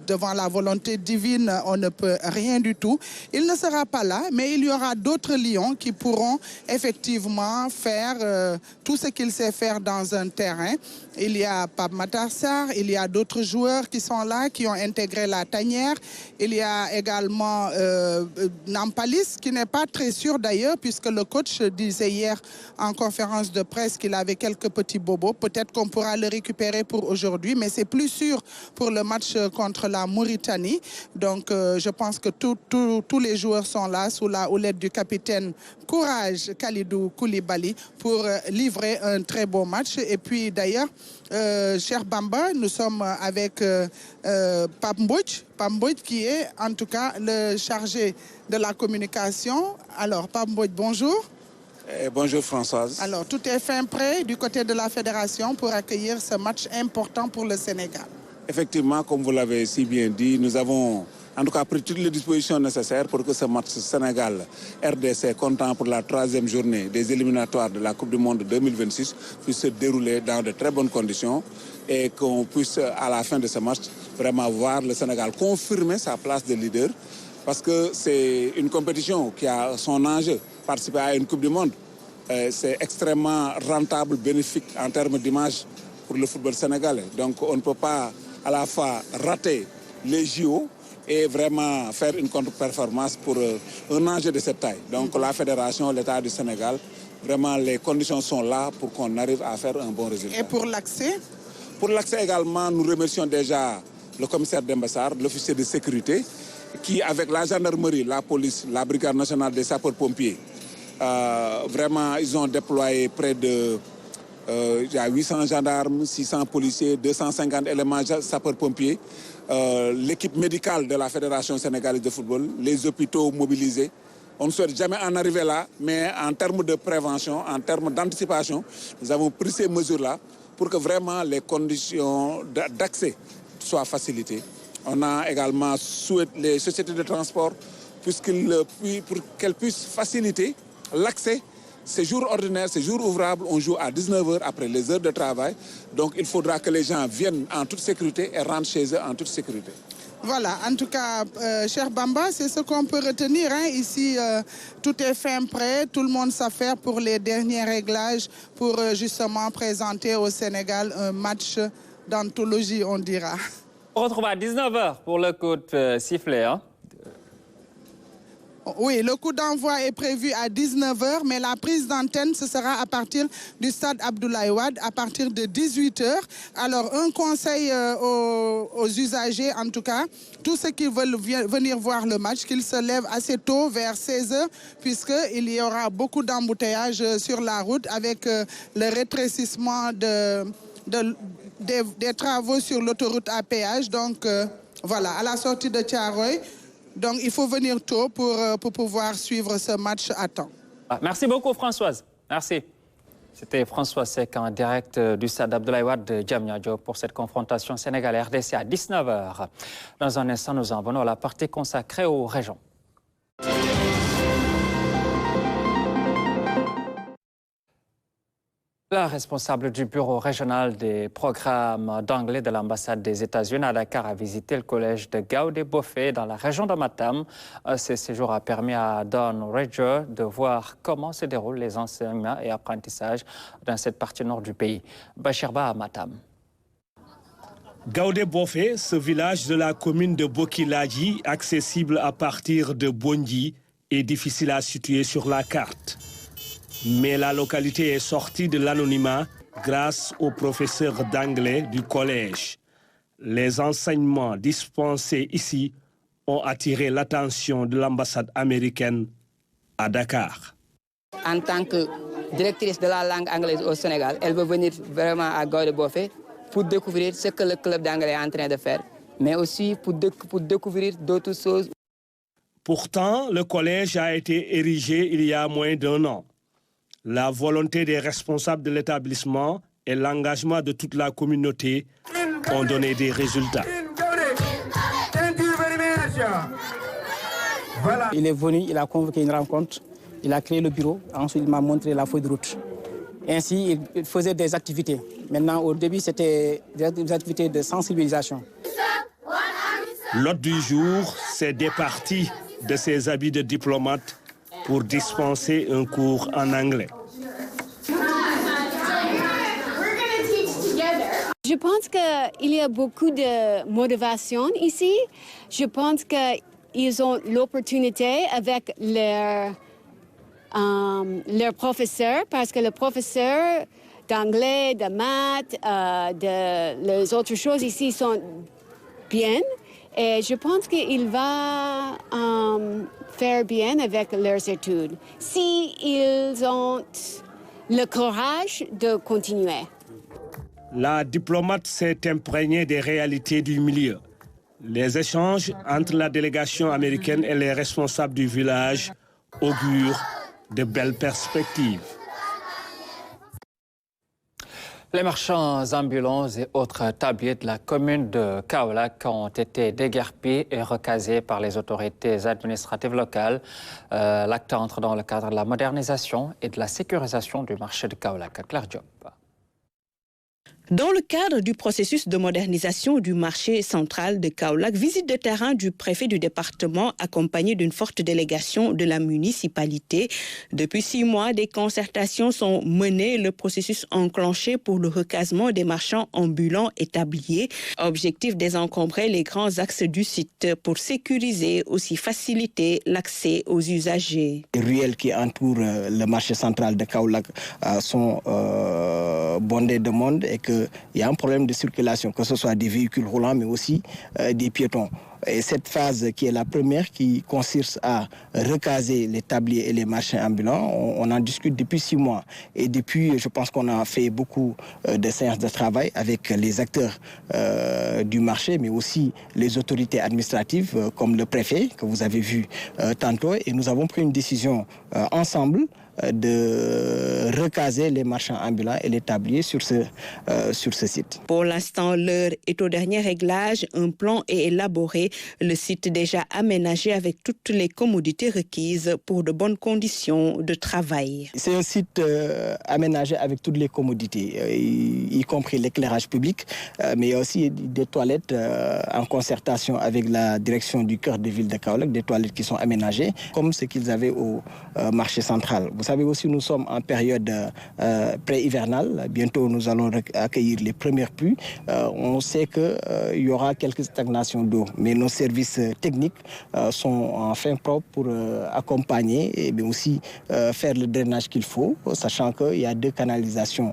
devant la volonté divine, on ne peut rien du tout. Il ne sera pas là, mais il y aura d'autres lions qui pourront effectivement faire tout ce qu'il sait faire dans un terrain. il y a Pape Matar Sarr, il y a d'autres joueurs qui sont là, qui ont intégré la tanière. Il y a également Nampalis, qui n'est pas très sûr d'ailleurs, puisque le coach disait hier en conférence de presse qu'il avait quelques petits bobos. Peut-être qu'on pourra le récupérer pour aujourd'hui, mais c'est plus sûr pour le match contre la Mauritanie. Donc je pense que tous les joueurs sont là, sous la houlette du capitaine Courage Kalidou Koulibaly, pour livrer un très beau match. Et puis d'ailleurs, cher Bamba, nous sommes avec Pape Mbodj, qui est en tout cas le chargé de la communication. Alors Pape Mbodj, bonjour. Bonjour Françoise. Alors tout est fin prêt du côté de la fédération pour accueillir ce match important pour le Sénégal. Effectivement, comme vous l'avez si bien dit, nous avons en tout cas pris toutes les dispositions nécessaires pour que ce match Sénégal-RDC, comptant pour la 3e journée des éliminatoires de la Coupe du Monde 2026, puisse se dérouler dans de très bonnes conditions et qu'on puisse, à la fin de ce match, vraiment voir le Sénégal confirmer sa place de leader, parce que c'est une compétition qui a son enjeu. Participer à une Coupe du Monde, c'est extrêmement rentable, bénéfique en termes d'image pour le football sénégalais. Donc on ne peut pas à la fois rater les JO et vraiment faire une contre-performance pour un enjeu de cette taille. Donc la fédération, l'État du Sénégal, vraiment les conditions sont là pour qu'on arrive à faire un bon résultat. Et pour l'accès? Pour l'accès également, nous remercions déjà le commissaire Demba Sarr, l'officier de sécurité, qui avec la gendarmerie, la police, la brigade nationale des sapeurs-pompiers, vraiment ils ont déployé près de 800 gendarmes, 600 policiers, 250 éléments sapeurs-pompiers, l'équipe médicale de la Fédération sénégalaise de football, les hôpitaux mobilisés. On ne souhaite jamais en arriver là, mais en termes de prévention, en termes d'anticipation, nous avons pris ces mesures-là pour que vraiment les conditions d'accès soient facilitées. On a également souhaité les sociétés de transport pour qu'elles puissent faciliter l'accès. Ces jours ordinaires, ces jours ouvrables, on joue à 19h après les heures de travail. Donc il faudra que les gens viennent en toute sécurité et rentrent chez eux en toute sécurité. Voilà, en tout cas, cher Bamba, c'est ce qu'on peut retenir. Hein. Ici, tout est fin prêt, tout le monde s'affaire pour les derniers réglages pour justement présenter au Sénégal un match d'anthologie, on dira. On retrouve à 19h pour le coup de sifflet. Hein. Oui, le coup d'envoi est prévu à 19h, mais la prise d'antenne, ce sera à partir du stade Abdoulaye Wade, à partir de 18h. Alors, un conseil aux usagers, en tout cas, tous ceux qui veulent venir voir le match, qu'ils se lèvent assez tôt, vers 16h, puisqu'il y aura beaucoup d'embouteillages sur la route avec le rétrécissement des travaux sur l'autoroute à péage. Donc, voilà, à la sortie de Thiaroye. Donc, il faut venir tôt pour pouvoir suivre ce match à temps. Merci beaucoup, Françoise. Merci. C'était François Seck en direct du stade Abdoulaye Wade de Diamniadio pour cette confrontation Sénégal-RDC à 19h. Dans un instant, nous en venons à la partie consacrée aux régions. La responsable du bureau régional des programmes d'anglais de l'ambassade des États-Unis à Dakar a visité le collège de Gaoudé Bofé dans la région de Matam. Ce séjour a permis à Don Rager de voir comment se déroulent les enseignements et apprentissages dans cette partie nord du pays. Bachirba à Matam. Gaoudé Bofé, ce village de la commune de Bokiladji, accessible à partir de Bondi, est difficile à situer sur la carte. Mais la localité est sortie de l'anonymat grâce aux professeurs d'anglais du collège. Les enseignements dispensés ici ont attiré l'attention de l'ambassade américaine à Dakar. En tant que directrice de la langue anglaise au Sénégal, elle veut venir vraiment à Gaoudé Bofé pour découvrir ce que le club d'anglais est en train de faire, mais aussi pour découvrir d'autres choses. Pourtant, le collège a été érigé il y a moins d'1 an. La volonté des responsables de l'établissement et l'engagement de toute la communauté ont donné des résultats. Il est venu, il a convoqué une rencontre, il a créé le bureau, ensuite il m'a montré la feuille de route. Ainsi, il faisait des activités. Maintenant, au début, c'était des activités de sensibilisation. L'hôte du jour s'est départi de ses habits de diplomate pour dispenser un cours en anglais. Je pense qu'il y a beaucoup de motivation ici. Je pense qu'ils ont l'opportunité avec leur professeur, parce que le professeur d'anglais, de maths, les autres choses ici sont bien. Et je pense qu'il va faire bien avec leurs études, s'ils ont le courage de continuer. La diplomate s'est imprégnée des réalités du milieu. Les échanges entre la délégation américaine et les responsables du village augurent de belles perspectives. Les marchands ambulants et autres tabliers de la commune de Kaolack ont été déguerpis et recasés par les autorités administratives locales. L'acte entre dans le cadre de la modernisation et de la sécurisation du marché de Kaolack. Claire Diop. Dans le cadre du processus de modernisation du marché central de Kaolack, visite de terrain du préfet du département accompagné d'une forte délégation de la municipalité. Depuis 6 mois, des concertations sont menées, le processus enclenché pour le recasement des marchands ambulants et tabliers. Objectif désencombrer les grands axes du site pour sécuriser, aussi faciliter l'accès aux usagers. Les ruelles qui entourent le marché central de Kaolack sont bondées de monde et qu'il y a un problème de circulation, que ce soit des véhicules roulants mais aussi des piétons. Et cette phase qui est la première, qui consiste à recaser les tabliers et les marchands ambulants, on en discute depuis 6 mois. Et depuis, je pense qu'on a fait beaucoup de séances de travail avec les acteurs du marché, mais aussi les autorités administratives, comme le préfet, que vous avez vu tantôt. Et nous avons pris une décision ensemble de recaser les marchands ambulants et les tabliers sur ce site. Pour l'instant, l'heure est au dernier réglage. Un plan est élaboré. Le site déjà aménagé avec toutes les commodités requises pour de bonnes conditions de travail. C'est un site aménagé avec toutes les commodités, y compris l'éclairage public, mais il y a aussi des toilettes en concertation avec la direction du cœur de ville de Kaolack, des toilettes qui sont aménagées comme ce qu'ils avaient au marché central. Vous savez aussi, nous sommes en période pré-hivernale. Bientôt, nous allons accueillir les premières pluies. On sait qu'il y aura quelques stagnations d'eau, mais nos services techniques sont en fin propre pour accompagner, mais aussi faire le drainage qu'il faut, sachant qu'il y a 2 canalisations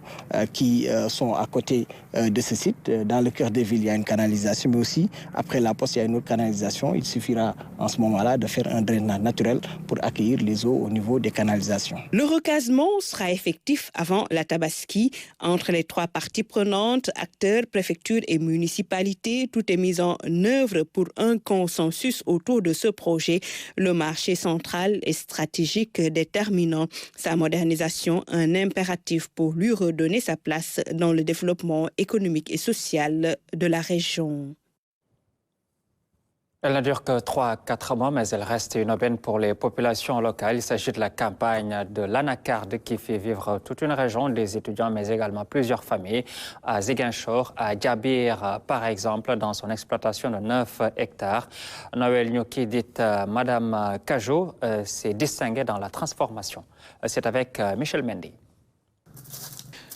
qui sont à côté de ce site. Dans le cœur des villes, il y a une canalisation, mais aussi après la poste, il y a une autre canalisation. Il suffira en ce moment-là de faire un drainage naturel pour accueillir les eaux au niveau des canalisations. Le recasement sera effectif avant la Tabaski. Entre les 3 parties prenantes, acteurs, préfecture et municipalité, tout est mis en œuvre pour un consensus autour de ce projet. Le marché central est stratégique, déterminant sa modernisation, un impératif pour lui redonner sa place dans le développement économique et social de la région. Elle ne dure que 3 à 4 mois, mais elle reste une aubaine pour les populations locales. Il s'agit de la campagne de l'anacarde qui fait vivre toute une région, des étudiants, mais également plusieurs familles. À Ziguinchor, à Djabir, par exemple, dans son exploitation de 9 hectares. Noël Nyoki, dite Madame Cajot, s'est distinguée dans la transformation. C'est avec Michel Mendy.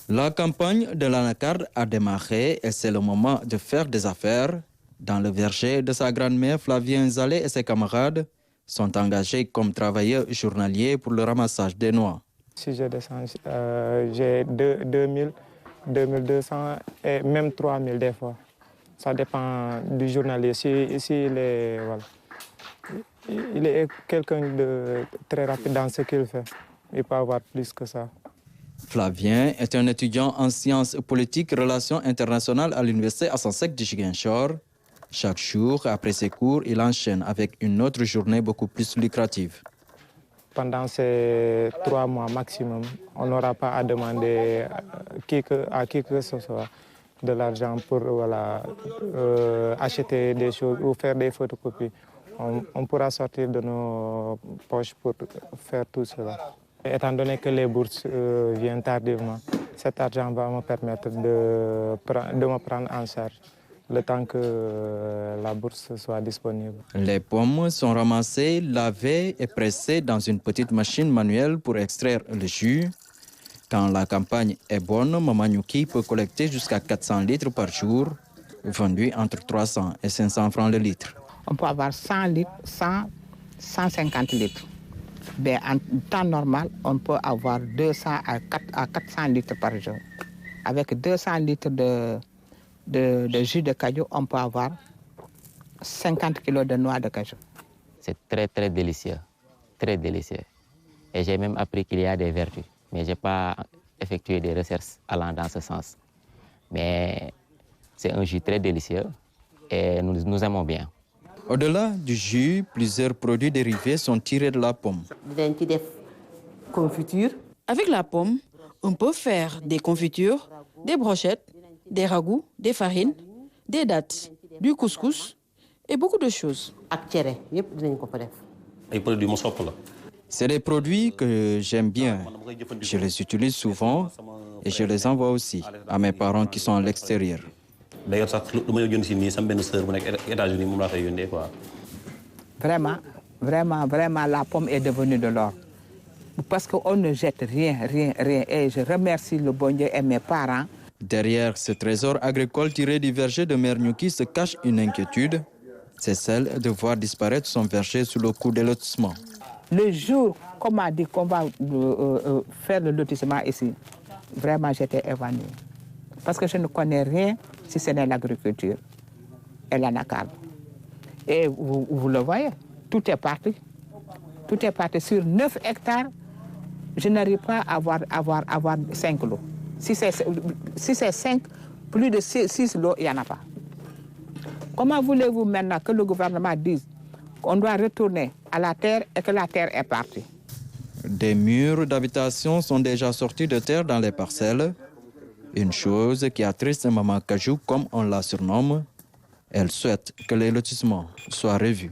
La campagne de l'anacarde a démarré et c'est le moment de faire des affaires. Dans le verger de sa grand-mère, Flavien Zalé et ses camarades sont engagés comme travailleurs journaliers pour le ramassage des noix. Si je descends, j'ai 2000, 2200 et même 3000 des fois. Ça dépend du journalier. Si il est quelqu'un de très rapide dans ce qu'il fait, il peut avoir plus que ça. Flavien est un étudiant en sciences politiques et relations internationales à l'université Assane Seck de Ziguinchor. Chaque jour, après ses cours, il enchaîne avec une autre journée beaucoup plus lucrative. Pendant ces 3 mois maximum, on n'aura pas à demander à qui que ce soit de l'argent pour acheter des choses ou faire des photocopies. On pourra sortir de nos poches pour faire tout cela. Étant donné que les bourses viennent tardivement, cet argent va me permettre de me prendre en charge le temps que la bourse soit disponible. Les pommes sont ramassées, lavées et pressées dans une petite machine manuelle pour extraire le jus. Quand la campagne est bonne, Mama Nyuki peut collecter jusqu'à 400 litres par jour, vendus entre 300 et 500 francs le litre. On peut avoir 100 litres, 150 litres. Mais en temps normal, on peut avoir 200 à 400 litres par jour. Avec 200 litres de jus de cajou, on peut avoir 50 kilos de noix de cajou. C'est très, très délicieux. Très délicieux. Et j'ai même appris qu'il y a des vertus. Mais je n'ai pas effectué des recherches allant dans ce sens. Mais c'est un jus très délicieux et nous aimons bien. Au-delà du jus, plusieurs produits dérivés sont tirés de la pomme. Avec la pomme, on peut faire des confitures, des brochettes, des ragoûts, des farines, des dattes, du couscous et beaucoup de choses. C'est des produits que j'aime bien. Je les utilise souvent et je les envoie aussi à mes parents qui sont à l'extérieur. Vraiment, la pomme est devenue de l'or. Parce qu'on ne jette rien. Et je remercie le bon Dieu et mes parents. Derrière ce trésor agricole tiré du verger de Mère Nyuki se cache une inquiétude. C'est celle de voir disparaître son verger sous le coup des lotissements. Le jour qu'on m'a dit qu'on va faire le lotissement ici, vraiment j'étais évanouie. Parce que je ne connais rien si ce n'est l'agriculture et l'anacarde. Et vous le voyez, tout est parti. Tout est parti sur 9 hectares. Je n'arrive pas à avoir 5 lots. Si c'est 5, plus de 6 lots, il n'y en a pas. Comment voulez-vous maintenant que le gouvernement dise qu'on doit retourner à la terre et que la terre est partie? Des murs d'habitation sont déjà sortis de terre dans les parcelles. Une chose qui attriste Maman Kajou, comme on la surnomme. Elle souhaite que les lotissements soient revus.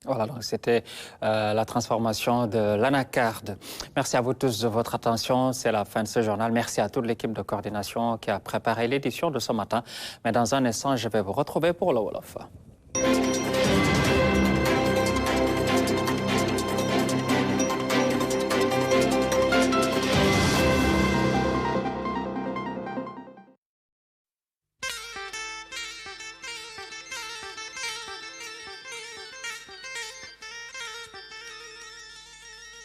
Voilà, donc c'était la transformation de l'anacarde. Merci à vous tous de votre attention. C'est la fin de ce journal. Merci à toute l'équipe de coordination qui a préparé l'édition de ce matin. Mais dans un instant, je vais vous retrouver pour le Wolof.